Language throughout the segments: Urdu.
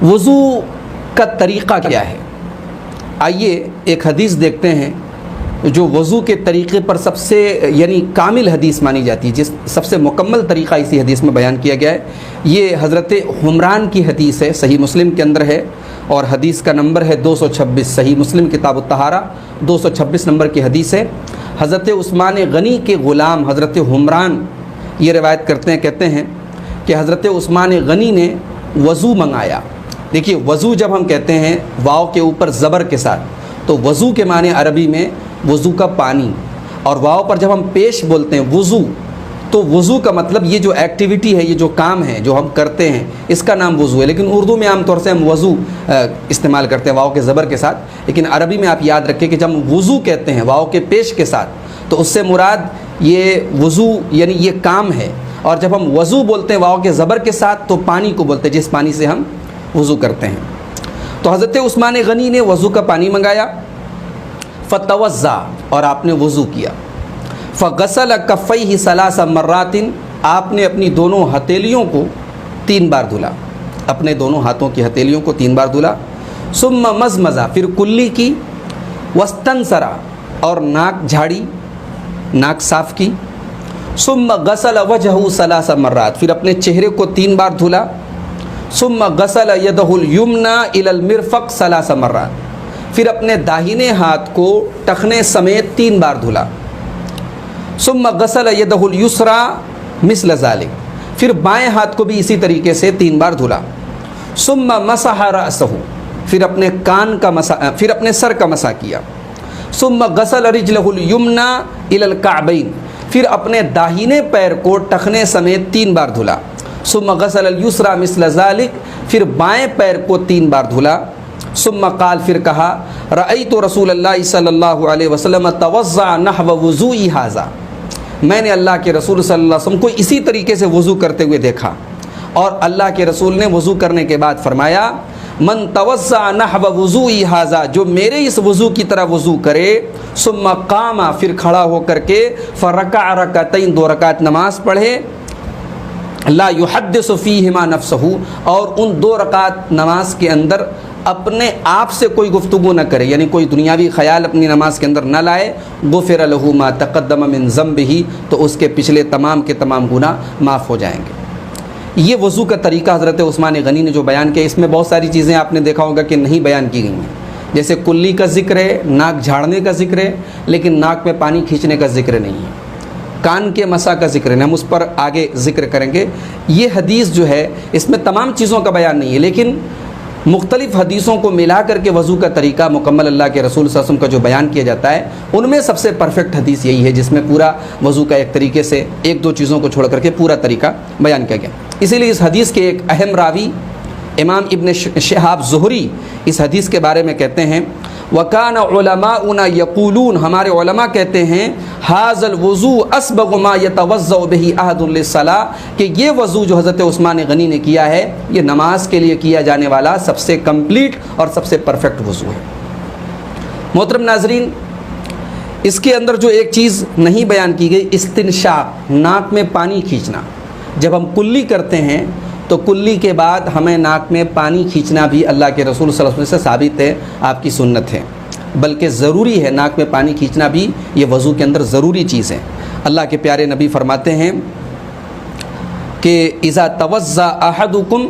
وضو کا طریقہ کیا ہے؟ آئیے ایک حدیث دیکھتے ہیں جو وضو کے طریقے پر سب سے کامل حدیث مانی جاتی ہے، جس سب سے مکمل طریقہ اسی حدیث میں بیان کیا گیا ہے۔ یہ حضرت حمران کی حدیث ہے، صحیح مسلم کے اندر ہے، اور حدیث کا نمبر ہے 226، صحیح مسلم کتاب الطہارہ 226 نمبر کی حدیث ہے۔ حضرت عثمان غنی کے غلام حضرت حمران یہ روایت کرتے ہیں، کہتے ہیں کہ حضرت عثمان غنی نے وضو منگایا۔ دیکھیے وضو جب ہم کہتے ہیں واو کے اوپر زبر کے ساتھ، تو وضو کے معنی عربی میں وضو کا پانی، اور واو پر جب ہم پیش بولتے ہیں وضو، تو وضو کا مطلب یہ جو ایکٹیویٹی ہے، یہ جو کام ہے جو ہم کرتے ہیں، اس کا نام وضو ہے۔ لیکن اردو میں عام طور سے ہم وضو استعمال کرتے ہیں واو کے زبر کے ساتھ، لیکن عربی میں آپ یاد رکھیں کہ جب ہم وضو کہتے ہیں واو کے پیش کے ساتھ، تو اس سے مراد یہ وضو یہ کام ہے، اور جب ہم وضو بولتے ہیں واو کے زبر کے ساتھ تو پانی کو بولتے ہیں، جس پانی سے ہم وضو کرتے ہیں۔ تو حضرت عثمان غنی نے وضو کا پانی منگایا، فتوضا، اور آپ نے وضو کیا، فغسل کفیہ ثلاث مرات، آپ نے اپنی دونوں ہتھیلیوں کو 3 بار دھلا، اپنے دونوں ہاتھوں کی ہتھیلیوں کو 3 بار دھلا، ثم مزمزہ، پھر کلی کی، واستنثر، اور ناک جھاڑی، ناک صاف کی، ثم غسل وجہہ ثلاث مرات، پھر اپنے چہرے کو 3 بار دھلا، ثم غسل یدہ الیمنی الی المرفق ثلاث مرات، پھر اپنے داہنے ہاتھ کو ٹخنے سمیت 3 بار دھلا، ثم غسل یدہ الیسری مثل ذلک، پھر بائیں ہاتھ کو بھی اسی طریقے سے 3 بار دھلا، ثم مسح رأسہ، پھر اپنے پھر اپنے سر کا مسح کیا، ثم غسل رجلہ الیمنی الی الکعبین، پھر اپنے داہنے پیر کو ٹخنے سمیت 3 بار دھلا، ثم غسل الیسری مثل ذلک، پھر بائیں پیر کو 3 بار دھلا، ثم قال، پھر کہا، رأیت رسول اللہ صلی اللہ علیہ وسلم توضأ نحو وضوئی ھذا، میں نے اللہ کے رسول صلی اللہ علیہ وسلم کو اسی طریقے سے وضو کرتے ہوئے دیکھا، اور اللہ کے رسول نے وضو کرنے کے بعد فرمایا، من توضأ نحو وضوئی ھذا، جو میرے اس وضو کی طرح وضو کرے، ثم قام، پھر کھڑا ہو کر کے، فرکع رکعتین، 2 رکعت نماز پڑھے، لا یحدث فیہما نفسہ، اور ان 2 رکعت نماز کے اندر اپنے آپ سے کوئی گفتگو نہ کرے، کوئی دنیاوی خیال اپنی نماز کے اندر نہ لائے، غفر لہ ما تقدم من ذنبہ، تو اس کے پچھلے تمام کے تمام گناہ معاف ہو جائیں گے۔ یہ وضو کا طریقہ حضرت عثمان غنی نے جو بیان کیا، اس میں بہت ساری چیزیں آپ نے دیکھا ہوگا کہ نہیں بیان کی گئی ہیں، جیسے کلی کا ذکر ہے، ناک جھاڑنے کا ذکر ہے، لیکن ناک میں پانی کھینچنے کا ذکر نہیں ہے، کان کے مسح کا ذکر ہے، ہم اس پر آگے ذکر کریں گے۔ یہ حدیث جو ہے اس میں تمام چیزوں کا بیان نہیں ہے، لیکن مختلف حدیثوں کو ملا کر کے وضو کا طریقہ مکمل اللہ کے رسول صلی اللہ علیہ وسلم کا جو بیان کیا جاتا ہے، ان میں سب سے پرفیکٹ حدیث یہی ہے جس میں پورا وضو کا ایک طریقے سے 1-2 چیزوں کو چھوڑ کر کے پورا طریقہ بیان کیا گیا۔ اسی لیے اس حدیث کے ایک اہم راوی امام ابن شہاب زہری اس حدیث کے بارے میں کہتے ہیں، وَكَانَ عُلَمَاؤُنَا يَقُولُونَ، ہمارے علماء کہتے ہیں، هَذَا الْوُضُوءُ أَسْبَغُ مَا يَتَوَضَّأُ بِهِ أَحَدٌ لِلصَّلَاةِ، کہ یہ وضو جو حضرت عثمان غنی نے کیا ہے، یہ نماز کے لیے کیا جانے والا سب سے کمپلیٹ اور سب سے پرفیکٹ وضو ہے۔ محترم ناظرین، اس کے اندر جو ایک چیز نہیں بیان کی گئی، استنشاق، ناک میں پانی کھینچنا۔ جب ہم کلی کرتے ہیں تو کلی کے بعد ہمیں ناک میں پانی کھینچنا بھی اللہ کے رسول صلی اللہ علیہ وسلم سے ثابت ہے، آپ کی سنت ہے، بلکہ ضروری ہے، ناک میں پانی کھینچنا بھی یہ وضو کے اندر ضروری چیز ہے۔ اللہ کے پیارے نبی فرماتے ہیں کہ اذا توضأ احدکم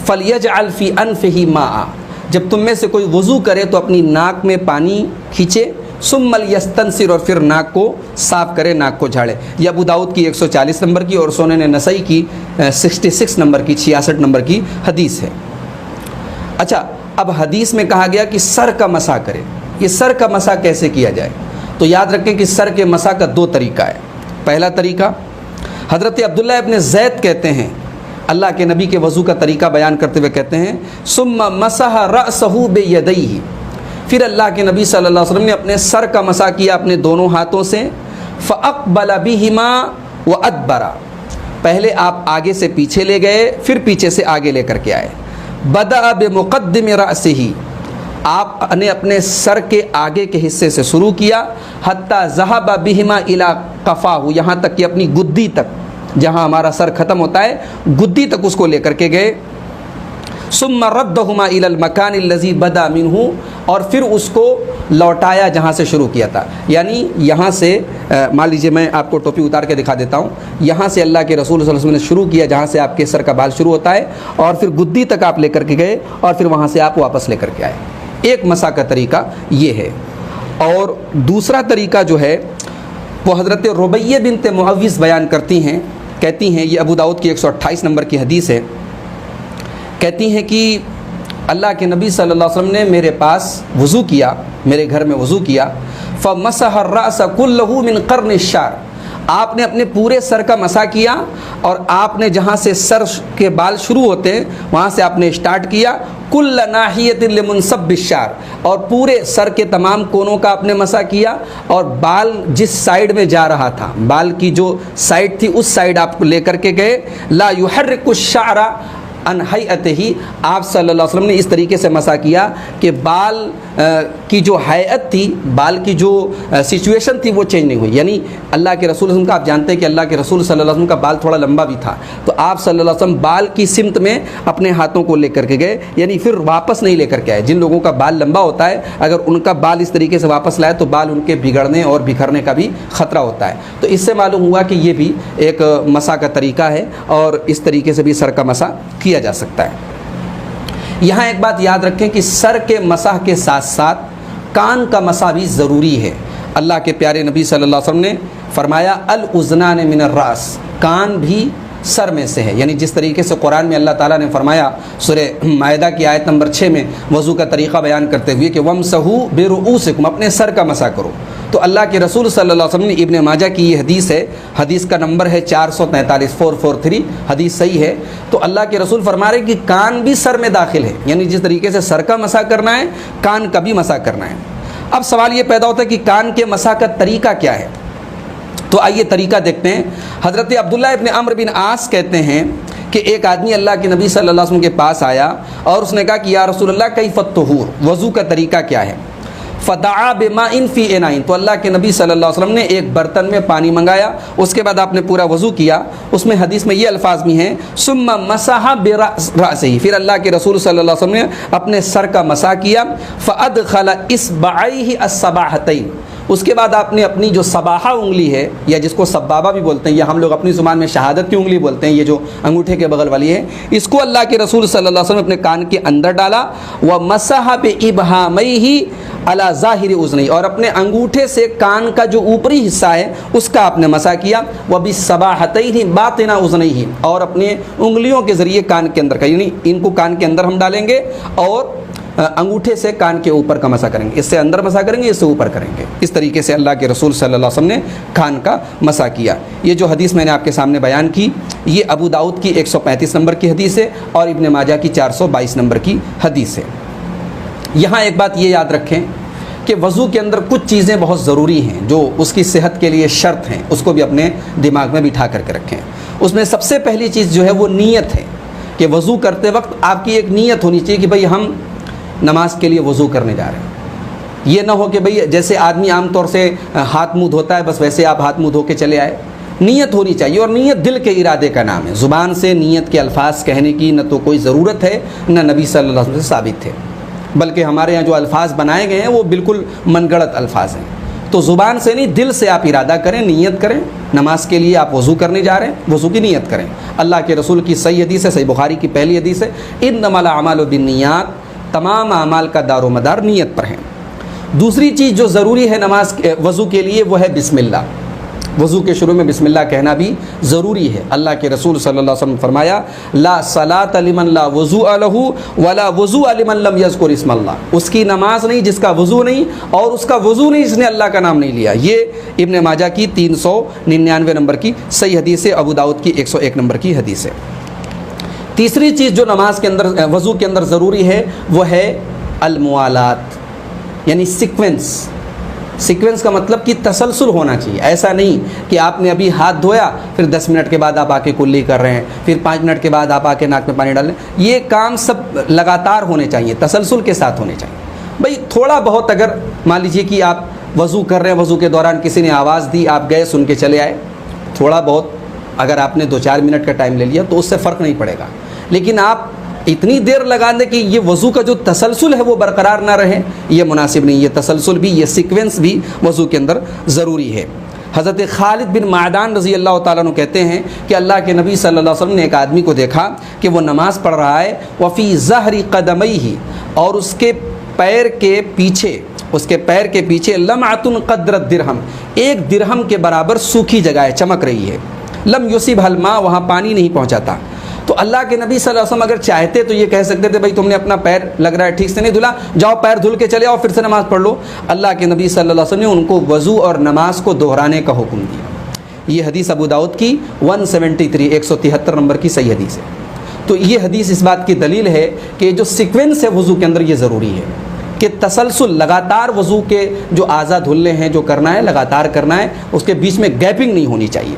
فلیجعل فی انفہ ماء، جب تم میں سے کوئی وضو کرے تو اپنی ناک میں پانی کھینچے، ثم لیستنثر، اور پھر ناک کو صاف کرے، ناک کو جھاڑے۔ یہ ابو داؤد کی 140 نمبر کی اور سنن نسائی کی 66 نمبر کی 66 نمبر کی حدیث ہے۔ اچھا، اب حدیث میں کہا گیا کہ سر کا مسح کرے، یہ سر کا مسح کیسے کیا جائے؟ تو یاد رکھیں کہ سر کے مسح کا 2 طریقہ ہے۔ پہلا طریقہ حضرت عبداللہ ابن زید کہتے ہیں، اللہ کے نبی کے وضو کا طریقہ بیان کرتے ہوئے کہتے ہیں، ثم مسح رأسہ بیدیہ، پھر اللہ کے نبی صلی اللہ علیہ وسلم نے اپنے سر کا مسح کیا اپنے دونوں ہاتھوں سے، فأقبل بہما وأدبر، پہلے آپ آگے سے پیچھے لے گئے، پھر پیچھے سے آگے لے کر کے آئے، بدأ بمقدم رأسہ، آپ نے اپنے سر کے آگے کے حصے سے شروع کیا، حتی ذہب بہما الی قفاہ، یہاں تک کہ اپنی گدی تک، جہاں ہمارا سر ختم ہوتا ہے گدی تک اس کو لے کر کے گئے، ثم ردہما الی المکان الذی بدا منہ، اور پھر اس کو لوٹایا جہاں سے شروع کیا تھا. یعنی یہاں سے مان لیجیے میں آپ کو ٹوپی اتار کے دکھا دیتا ہوں. یہاں سے اللہ کے رسول صلی اللہ علیہ وسلم نے شروع کیا جہاں سے آپ کے سر کا بال شروع ہوتا ہے، اور پھر گدی تک آپ لے کر کے گئے، اور پھر وہاں سے آپ واپس لے کر کے آئے. ایک مسح کا طریقہ یہ ہے. اور دوسرا طریقہ جو ہے وہ حضرت ربیہ بنت معوذ بیان کرتی ہیں، کہتی ہیں، یہ ابو داؤد کی 128 نمبر کی حدیث ہے، کہتی ہیں کہ اللہ کے نبی صلی اللہ علیہ وسلم نے میرے پاس وضو کیا، میرے گھر میں وضو کیا، فمسح الرأس كله من قرن الشعر، آپ نے اپنے پورے سر کا مسح کیا، اور آپ نے جہاں سے سر کے بال شروع ہوتے ہیں وہاں سے آپ نے اسٹارٹ کیا، کل ناحیۃ لمنصب الشعر، اور پورے سر کے تمام کونوں کا آپ نے مسح کیا، اور بال جس سائیڈ میں جا رہا تھا، بال کی جو سائیڈ تھی اس سائیڈ آپ لے کر کے گئے. لا يحرك الشعر عن هيئته، آپ صلی اللہ علیہ وسلم نے اس طریقے سے مسح کیا کہ بال کی جو حیت تھی، بال کی جو سچویشن تھی وہ چینج نہیں ہوئی. یعنی اللہ کے رسول صلی اللہ علیہ وسلم کا آپ جانتے ہیں کہ اللہ کے رسول صلی اللہ علیہ وسلم کا بال تھوڑا لمبا بھی تھا، تو آپ صلی اللہ علیہ وسلم بال کی سمت میں اپنے ہاتھوں کو لے کر کے گئے، یعنی پھر واپس نہیں لے کر کے آئے. جن لوگوں کا بال لمبا ہوتا ہے اگر ان کا بال اس طریقے سے واپس لائے تو بال ان کے بگڑنے اور بکھرنے کا بھی خطرہ ہوتا ہے. تو اس سے معلوم ہوا کہ یہ بھی ایک مسح کا طریقہ ہے، اور اس طریقے سے بھی سر کا مسح کیا جا سکتا ہے. یہاں ایک بات یاد رکھیں کہ سر کے مسح کے ساتھ ساتھ کان کا مسح بھی ضروری ہے. اللہ کے پیارے نبی صلی اللہ علیہ وسلم نے فرمایا الاذنان من الراس، کان بھی سر میں سے ہے. یعنی جس طریقے سے قرآن میں اللہ تعالیٰ نے فرمایا سورہ مائدہ کی آیت نمبر 6 میں وضو کا طریقہ بیان کرتے ہوئے کہ وَامْسَحُوا بِرُؤُوسِكُمْ، اپنے سر کا مسح کرو. تو اللہ کے رسول صلی اللہ علیہ وسلم نے، ابن ماجہ کی یہ حدیث ہے، حدیث کا نمبر ہے 443 443، حدیث صحیح ہے. تو اللہ کے رسول فرما رہے کہ کان بھی سر میں داخل ہے، یعنی جس طریقے سے سر کا مسح کرنا ہے کان کا بھی مسح کرنا ہے. اب سوال یہ پیدا ہوتا ہے کہ کان کے مسح کا طریقہ کیا ہے؟ تو آئیے طریقہ دیکھتے ہیں. حضرت عبداللہ ابن عمرو بن عاص کہتے ہیں کہ ایک آدمی اللہ کے نبی صلی اللہ علیہ وسلم کے پاس آیا اور اس نے کہا کہ یا رسول اللہ کیف الطہور، وضو کا طریقہ کیا ہے؟ فدعا بماء فی اناء، تو اللہ کے نبی صلی اللہ علیہ وسلم نے ایک برتن میں پانی منگایا، اس کے بعد آپ نے پورا وضو کیا. اس میں حدیث میں یہ الفاظ بھی ہیں ثم مسح برأسہ، پھر اللہ کے رسول صلی اللہ علیہ وسلم نے اپنے سر کا مسح کیا. فادخل اصبعیہ السباحتین، اس کے بعد آپ نے اپنی جو سباحہ انگلی ہے، یا جس کو سبابہ بھی بولتے ہیں، یا ہم لوگ اپنی زبان میں شہادت کی انگلی بولتے ہیں، یہ جو انگوٹھے کے بغل والی ہے، اس کو اللہ کے رسول صلی اللہ علیہ وسلم نے اپنے کان کے اندر ڈالا. ومسح بابہامیہ علی ظاہر اذنیہ، اور اپنے انگوٹھے سے کان کا جو اوپری حصہ ہے اس کا آپ نے مسح کیا. وبالسباحتین باطن اذنیہ، اور اپنے انگلیوں کے ذریعے کان کے اندر کا، یعنی ان کو کان کے اندر ہم ڈالیں گے اور انگوٹھے سے کان کے اوپر کا مسح کریں گے، اس سے اندر مسح کریں گے، اس سے اوپر کریں گے. اس طریقے سے اللہ کے رسول صلی اللہ علیہ وسلم نے کان کا مسح کیا. یہ جو حدیث میں نے آپ کے سامنے بیان کی یہ ابو داؤد کی 135 نمبر کی حدیث ہے اور ابن ماجہ کی 422 نمبر کی حدیث ہے. یہاں ایک بات یہ یاد رکھیں کہ وضو کے اندر کچھ چیزیں بہت ضروری ہیں جو اس کی صحت کے لیے شرط ہیں، اس کو بھی اپنے دماغ میں بٹھا کر کے رکھیں. اس میں سب سے پہلی چیز جو ہے وہ نیت ہے کہ وضو کرتے وقت آپ کی ایک نیت ہونی چاہیے کہ بھئی ہم نماز کے لیے وضو کرنے جا رہے ہیں. یہ نہ ہو کہ بھئی جیسے آدمی عام طور سے ہاتھ منہ دھوتا ہے بس ویسے آپ ہاتھ منہ دھو کے چلے آئے. نیت ہونی چاہیے، اور نیت دل کے ارادے کا نام ہے. زبان سے نیت کے الفاظ کہنے کی نہ تو کوئی ضرورت ہے نہ نبی صلی اللہ علیہ وسلم سے ثابت تھے، بلکہ ہمارے یہاں جو الفاظ بنائے گئے ہیں وہ بالکل من گڑت الفاظ ہیں. تو زبان سے نہیں، دل سے آپ ارادہ کریں، نیت کریں. نماز کے لیے آپ وضو کرنے جا رہے ہیں، وضو کی نیت کریں. اللہ کے رسول کی صحیح حدیث ہے، صحیح بخاری کی پہلی حدیث ہے، انما الاعمال بالنیات، تمام اعمال کا دار و مدار نیت پر ہے. دوسری چیز جو ضروری ہے نماز وضو کے لیے وہ ہے بسم اللہ. وضو کے شروع میں بسم اللہ کہنا بھی ضروری ہے. اللہ کے رسول صلی اللہ علیہ وسلم نے فرمایا لا صلاۃ لمن لا وضوء له ولا وضوء لمن لم یذکر اسم اللہ، اس کی نماز نہیں جس کا وضو نہیں، اور اس کا وضو نہیں جس نے اللہ کا نام نہیں لیا. یہ ابن ماجہ کی 399 نمبر کی صحیح حدیث ہے، ابو داؤد کی 101 نمبر کی حدیث ہے. تیسری چیز جو نماز کے اندر وضو کے اندر ضروری ہے وہ ہے الموالات، یعنی سیکوینس کا مطلب کہ تسلسل ہونا چاہیے. ایسا نہیں کہ آپ نے ابھی ہاتھ دھویا پھر 10 منٹ کے بعد آپ آ کے کلی کر رہے ہیں، پھر 5 منٹ کے بعد آپ آ کے ناک میں پانی ڈال رہے ہیں. یہ کام سب لگاتار ہونے چاہیے، تسلسل کے ساتھ ہونے چاہیے. بھئی تھوڑا بہت اگر مان لیجیے کہ آپ وضو کر رہے ہیں، وضو کے دوران کسی نے آواز دی، آپ گئے سن کے چلے آئے، تھوڑا بہت اگر آپ نے 2-4 منٹ کا ٹائم لے لیا تو اس سے فرق نہیں پڑے گا. لیکن آپ اتنی دیر لگا دیں کہ یہ وضو کا جو تسلسل ہے وہ برقرار نہ رہے، یہ مناسب نہیں. یہ تسلسل بھی، یہ سیکوینس بھی وضو کے اندر ضروری ہے. حضرت خالد بن معدان رضی اللہ تعالیٰ عنہ کہتے ہیں کہ اللہ کے نبی صلی اللہ علیہ وسلم نے ایک آدمی کو دیکھا کہ وہ نماز پڑھ رہا ہے، وفی ظہر قدمیہ، اور اس کے پیر کے پیچھے لمعۃ قدر الدرہم، ایک درہم کے برابر سوکھی جگہ ہے، چمک رہی ہے. لم یصبہ الماء، وہاں پانی نہیں پہنچاتا. تو اللہ کے نبی صلی اللہ علیہ وسلم اگر چاہتے تو یہ کہہ سکتے تھے بھائی تم نے اپنا پیر لگ رہا ہے ٹھیک سے نہیں دھلا، جاؤ پیر دھل کے چلے آؤ پھر سے نماز پڑھ لو. اللہ کے نبی صلی اللہ علیہ وسلم نے ان کو وضو اور نماز کو دہرانے کا حکم دیا. یہ حدیث ابو داؤد کی 173 173 نمبر کی صحیح حدیث ہے. تو یہ حدیث اس بات کی دلیل ہے کہ جو سیکوینس ہے وضو کے اندر یہ ضروری ہے کہ تسلسل، لگاتار وضو کے جو اعضاء دھلنے ہیں، جو کرنا ہے لگاتار کرنا ہے، اس کے بیچ میں گیپنگ نہیں ہونی چاہیے.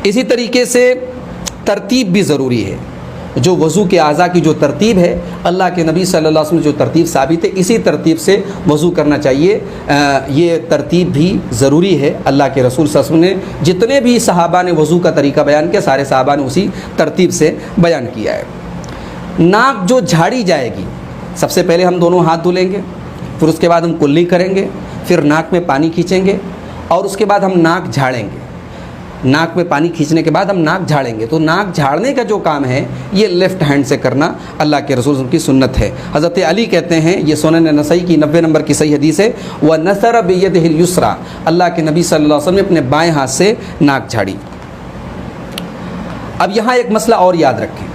اسی طریقے سے ترتیب بھی ضروری ہے. جو وضو کے اعضاء کی جو ترتیب ہے، اللہ کے نبی صلی اللہ علیہ وسلم جو ترتیب ثابت ہے اسی ترتیب سے وضو کرنا چاہیے. یہ ترتیب بھی ضروری ہے. اللہ کے رسول صلی اللہ علیہ وسلم نے جتنے بھی صحابہ نے وضو کا طریقہ بیان کیا، سارے صحابہ نے اسی ترتیب سے بیان کیا ہے. ناک جو جھاڑی جائے گی، سب سے پہلے ہم دونوں ہاتھ دھلیں گے، پھر اس کے بعد ہم کلی کریں گے، پھر ناک میں پانی کھینچیں گے اور اس کے بعد ہم ناک جھاڑیں گے. ناک میں پانی کھینچنے کے بعد ہم ناک جھاڑیں گے. تو ناک جھاڑنے کا جو کام ہے یہ لیفٹ ہینڈ سے کرنا اللہ کے رسول کی سنت ہے. حضرت علی کہتے ہیں، یہ سنن نسائی کی 90 نمبر کی صحیح حدیث ہے، وَنَثَرَ بِيَدِهِ الْيُسْرَى، اللہ کے نبی صلی اللہ علیہ وسلم نے اپنے بائیں ہاتھ سے ناک جھاڑی. اب یہاں ایک مسئلہ اور یاد رکھیں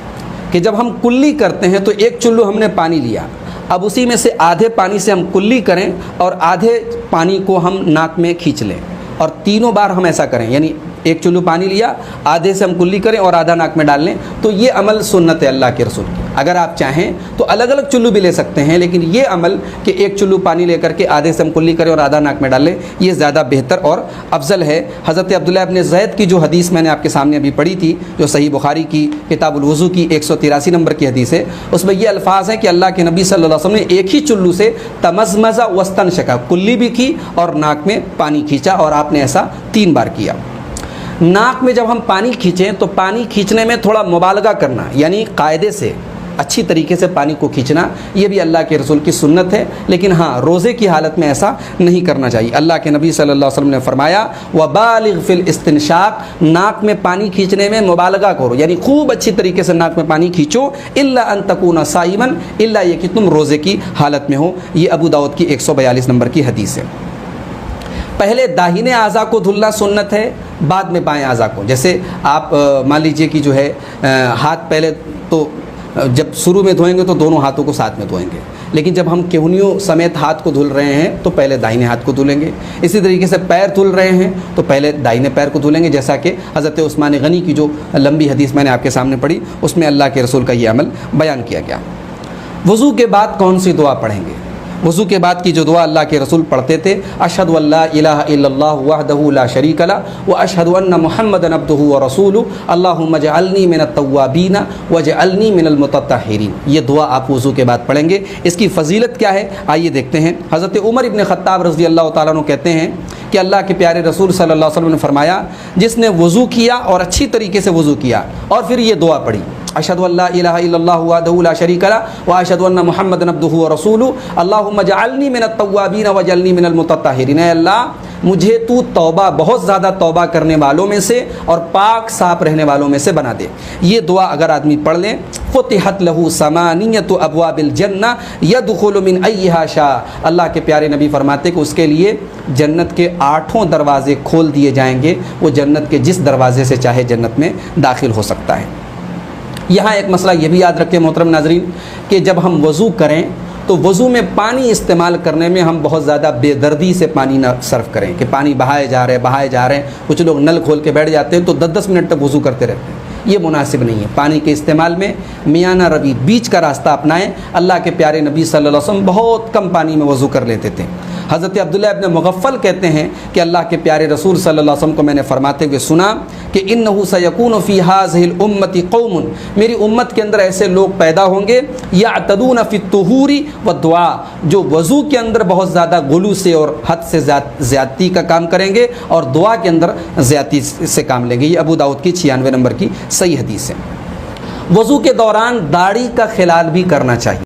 کہ جب ہم کلی کرتے ہیں تو ایک چلو ہم نے پانی لیا، اب اسی میں سے آدھے پانی سے ہم کلی کریں اور آدھے پانی کو ہم ناک میں کھینچ لیں، اور تینوں بار ہم ایسا کریں، یعنی ایک چلو پانی لیا، آدھے سے ہم کلی کریں اور آدھا ناک میں ڈال لیں. تو یہ عمل سنت ہے اللہ کے رسول کی. اگر آپ چاہیں تو الگ الگ چلو بھی لے سکتے ہیں، لیکن یہ عمل کہ ایک چلو پانی لے کر کے آدھے سے ہم کلی کریں اور آدھا ناک میں ڈال لیں، یہ زیادہ بہتر اور افضل ہے. حضرت عبداللہ ابن زید کی جو حدیث میں نے آپ کے سامنے ابھی پڑھی تھی، جو صحیح بخاری کی کتاب الوضو کی 183 نمبر کی حدیث ہے، اس میں یہ الفاظ ہیں کہ اللہ کے نبی صلی اللہ علیہ وسلم نے ایک ہی چلو سے تمزمزہ واستنشقا، کلی بھی کی اور ناک میں پانی کھینچا، اور آپ نے ایسا 3 بار کیا. ناک میں جب ہم پانی کھینچیں تو پانی کھینچنے میں تھوڑا مبالغہ کرنا، یعنی قاعدے سے اچھی طریقے سے پانی کو کھینچنا، یہ بھی اللہ کے رسول کی سنت ہے. لیکن ہاں، روزے کی حالت میں ایسا نہیں کرنا چاہیے. اللہ کے نبی صلی اللہ علیہ وسلم نے فرمایا وَبَالِغْ فِي الْإِسْتِنشَاقِ، ناک میں پانی کھینچنے میں مبالغہ کرو، یعنی خوب اچھی طریقے سے ناک میں پانی کھینچو، إِلَّا أَن تَكُونَ صَائِمًا، الا یہ کہ تم روزے کی حالت میں ہو. یہ ابو داؤد کی 142 نمبر کی حدیث ہے. پہلے داہنے اعضاء کو دھلنا سنت ہے، بعد میں بائیں اعضاء کو. جیسے آپ مان لیجئے کہ جو ہے ہاتھ پہلے تو جب شروع میں دھوئیں گے تو دونوں ہاتھوں کو ساتھ میں دھوئیں گے، لیکن جب ہم کہنیوں سمیت ہاتھ کو دھل رہے ہیں تو پہلے داہنے ہاتھ کو دھلیں گے. اسی طریقے سے پیر دھل رہے ہیں تو پہلے داہنے پیر کو دھلیں گے، جیسا کہ حضرت عثمان غنی کی جو لمبی حدیث میں نے آپ کے سامنے پڑھی اس میں اللہ کے رسول کا یہ عمل بیان کیا گیا. وضو کے بعد کون سی دعا پڑھیں گے؟ وضو کے بعد کی جو دعا اللہ کے رسول پڑھتے تھے، اشہد ان لا الہ الا اللہ وحدہ لا شریک لہ واشہد ان محمدا عبدہ ورسولہ اللہم اجعلنی من التوابین واجعلنی من المتطہرین. یہ دعا آپ وضو کے بعد پڑھیں گے. اس کی فضیلت کیا ہے آئیے دیکھتے ہیں. حضرت عمر ابن خطاب رضی اللہ تعالیٰ عنہ کہتے ہیں کہ اللہ کے پیارے رسول صلی اللہ علیہ وسلم نے فرمایا، جس نے وضو کیا اور اچھی طریقے سے وضو کیا اور پھر یہ دعا پڑھی، اشہد ان لا الہ الا اللہ وحدہ لا شریک لہ واشہد ان محمدا عبدہ ورسولہ اللہم اجعلنی من التوابین واجعلنی من المتطہرین. اے اللہ، مجھے تو توبہ، بہت زیادہ توبہ کرنے والوں میں سے اور پاک صاف رہنے والوں میں سے بنا دے. یہ دعا اگر آدمی پڑھ لیں، فتحت لہ ثمانیۃ ابواب الجنہ یدخل من ایہا شاء، اللہ کے پیارے نبی فرماتے کہ اس کے لیے جنت کے 8 دروازے کھول دیے جائیں گے، وہ جنت کے جس دروازے سے چاہے جنت میں داخل ہو سکتا ہے. یہاں ایک مسئلہ یہ بھی یاد رکھیں محترم ناظرین کہ جب ہم وضو کریں تو وضو میں پانی استعمال کرنے میں ہم بہت زیادہ بے دردی سے پانی نہ صرف کریں کہ پانی بہائے جا رہے ہیں. کچھ لوگ نل کھول کے بیٹھ جاتے ہیں تو 10 منٹ تک وضو کرتے رہتے ہیں. یہ مناسب نہیں ہے. پانی کے استعمال میں میانہ روی، بیچ کا راستہ اپنائیں. اللہ کے پیارے نبی صلی اللہ علیہ وسلم بہت کم پانی میں وضو کر لیتے تھے. حضرت عبداللہ ابن مغفل کہتے ہیں کہ اللہ کے پیارے رسول صلی اللہ علیہ وسلم کو میں نے فرماتے ہوئے سنا کہ انہ سیکون فی ہذہ الامۃ قوم، میری امت کے اندر ایسے لوگ پیدا ہوں گے یعتدون فی الطہور والدعاء، جو وضو کے اندر بہت زیادہ غلو سے اور حد سے زیادتی کا کام کریں گے اور دعا کے اندر زیادتی سے کام لیں گے. یہ ابو داؤد کی 96 نمبر کی صحیح حدیث ہے. وضو کے دوران داڑھی کا خلال بھی کرنا چاہیے۔